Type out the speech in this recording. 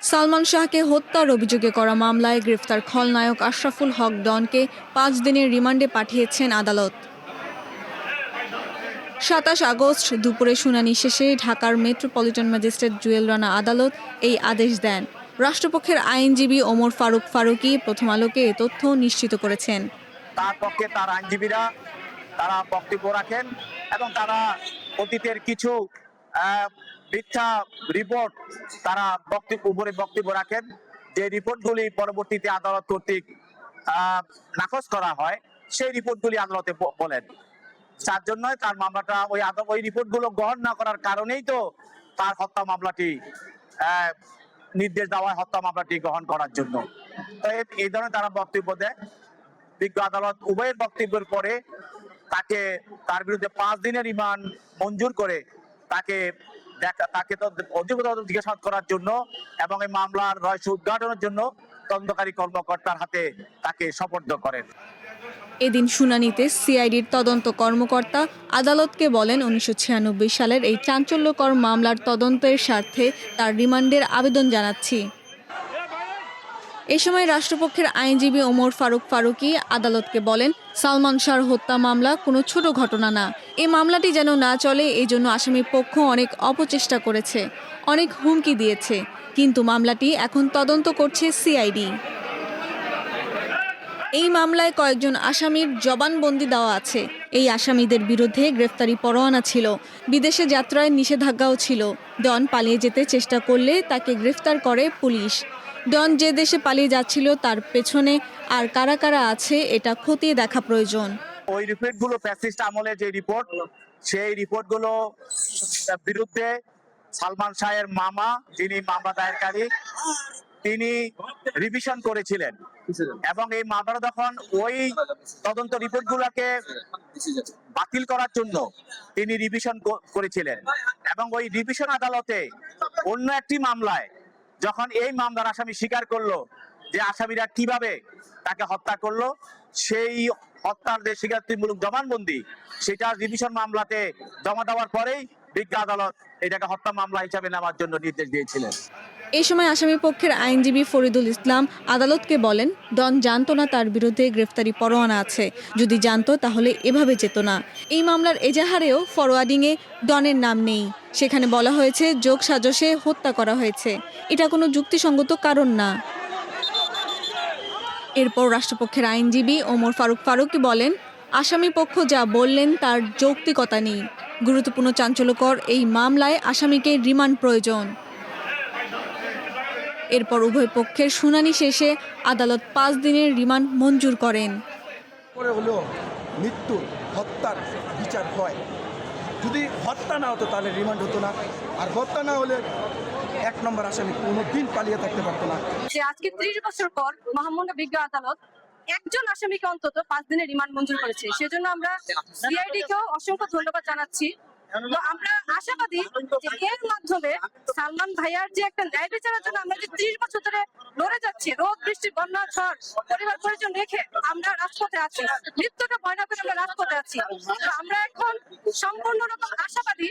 সালমান শাহকে হত্যার অভিযোগে করা মামলায় গ্রেফতার খলনায়ক আশরাফুল হক ডনকে ৫ দিনের রিমান্ডে পাঠিয়েছেন আদালত। ২৭ আগস্ট দুপুরে শুনানি শেষে ঢাকার মেট্রোপলিটন ম্যাজিস্ট্রেট জুয়েল রানা আদালত এই আদেশ দেন। রাষ্ট্রপক্ষের আইনজীবী ওমর ফারুক ফারুকী প্রথম আলোকে এ তথ্য নিশ্চিত করেছেন। তার পক্ষে তার আইনজীবীরা তারা বক্তব্য রাখেন এবং তারা অতীতের কিছু মিথ্যা রিপোর্ট তারা বক্তব্য রাখেন, যে রিপোর্টগুলি পরবর্তীতে আদালত কর্তৃক নাকচ করা হয়, সেই রিপোর্টগুলি আদালতে বলেন। তার জন্য তার মামলাটা ওই রিপোর্টগুলো গ্রহণ না করার কারণেই তো তার হত্যা মামলাটি নির্দেশ দেওয়া হত্যা মামলাটি গ্রহণ করার জন্য। তো এই ধরনের তারা বক্তব্য দেয়। বিজ্ঞ আদালত উভয়ের বক্তব্যের পরে তার বিরুদ্ধে ৫ দিনের রিমান্ড মঞ্জুর করে তাকে তো জিজ্ঞাসাবাদ করার জন্য এবং এই মামলার রহস্য উদ্ঘাটনের জন্য তদন্তকারী কর্মকর্তার হাতে তাকে সোপর্দ করেন। এদিন শুনানিতে সিআইডির তদন্ত কর্মকর্তা আদালতকে বলেন, ১৯৯৬ সালের এই চাঞ্চল্যকর মামলার তদন্তের স্বার্থে তার রিমান্ডের আবেদন জানাচ্ছি। এ সময় রাষ্ট্রপক্ষের আইনজীবী ওমর ফারুক ফারুকী আদালতকে বলেন, সালমান শাহর হত্যা মামলা কোনো ছোট ঘটনা না। এই মামলাটি যেন না চলে, এই জন্য আসামি পক্ষ অনেক অপচেষ্টা করেছে, অনেক হুমকি দিয়েছে, কিন্তু মামলাটি এখন তদন্ত করছে সিআইডি। এই মামলায় কয়েকজন আসামির জবানবন্দি দেওয়া আছে। এই আসামিদের বিরুদ্ধে গ্রেফতারি পরোয়ানা ছিল, বিদেশে যাত্রায় নিষেধাজ্ঞাও ছিল। ডন পালিয়ে যেতে চেষ্টা করলে তাকে গ্রেফতার করে পুলিশ। ডন যে দেশে পালিয়ে যাচ্ছিল তার পেছনে আর কারা কারা আছে এটা খতিয়ে দেখা প্রয়োজন। ওই রিপোর্টগুলো ফ্যাসিস্ট আমলে যে রিপোর্ট, সেই রিপোর্টগুলো বিরুদ্ধে সালমান শাহের মামা, যিনি মামলা দায়েরকারী, তিনি রিভিশন করেছিলেন এবং এই মামলাটা যখন ওই তদন্ত রিপোর্টগুলোকে বাতিল করার জন্য তিনি রিভিশন করেছিলেন এবং ওই রিভিশন আদালতে অন্য একটি মামলায় যখন এই মামলার আসামি স্বীকার করলো যে আসামিরা কিভাবে তাকে হত্যা করলো, সেই হত্যার যে স্বীকারোক্তিমূলক জবানবন্দি সেটা রিভিশন মামলাতে জমা দেওয়ার পরেই বিজ্ঞ আদালত এটাকে হত্যা মামলা হিসাবে নেওয়ার জন্য নির্দেশ দিয়েছিলেন। এই সময় আসামি পক্ষের আইনজীবী ফরিদুল ইসলাম আদালতকে বলেন, ডন জানতো না তার বিরুদ্ধে গ্রেফতারি পরোয়ানা আছে। যদি জানতো তাহলে এভাবে যেত না। এই মামলার এজাহারেও ফরওয়ার্ডিংয়ে ডনের নাম নেই। সেখানে বলা হয়েছে যোগ সাজশে হত্যা করা হয়েছে। এটা কোনো যুক্তিসঙ্গত কারণ না। এরপর রাষ্ট্রপক্ষের আইনজীবী ওমর ফারুক ফারুকী বলেন, আসামি পক্ষ যা বললেন তার যৌক্তিকতা নেই। গুরুত্বপূর্ণ চাঞ্চল্যকর এই মামলায় আসামিকে রিমান্ড প্রয়োজন। এরপর উভয় পক্ষের শুনানি শেষে আদালত ৫ দিনের রিমান্ড মঞ্জুর করেন। পরে হলেও মৃত্যু হত্যার বিচার হয়। যদি হত্যা না হতো তাহলে রিমান্ড হতো না, আর হত্যা না হলে ১ নম্বর আসামি কোনোদিন পালিয়ে থাকতে পারতো না। যে আজকে ৩০ বছর পর মহামান্য বিজ্ঞ আদালত একজন আসামিকে অন্তত ৫ দিনের রিমান্ড মঞ্জুর করেছে, সেজন্য আমরা সিআইডিকেও অসংখ্য ধন্যবাদ জানাচ্ছি। তো আমরা আশাবাদী যে এর মাধ্যমে সালমান ভাইয়ার যে একটা ন্যায় বিচারের জন্য আমরা যে ৩০ বছর ধরে লড়ে যাচ্ছি, রোদ বৃষ্টি বন্যা ঝড় পরিবার পরিজন রেখে আমরা রাজপথে আছি, মৃত্যুকে ভয় না করে আমরা রাজপথে আছি। তো আমরা এখন সম্পূর্ণ রকম আশাবাদী।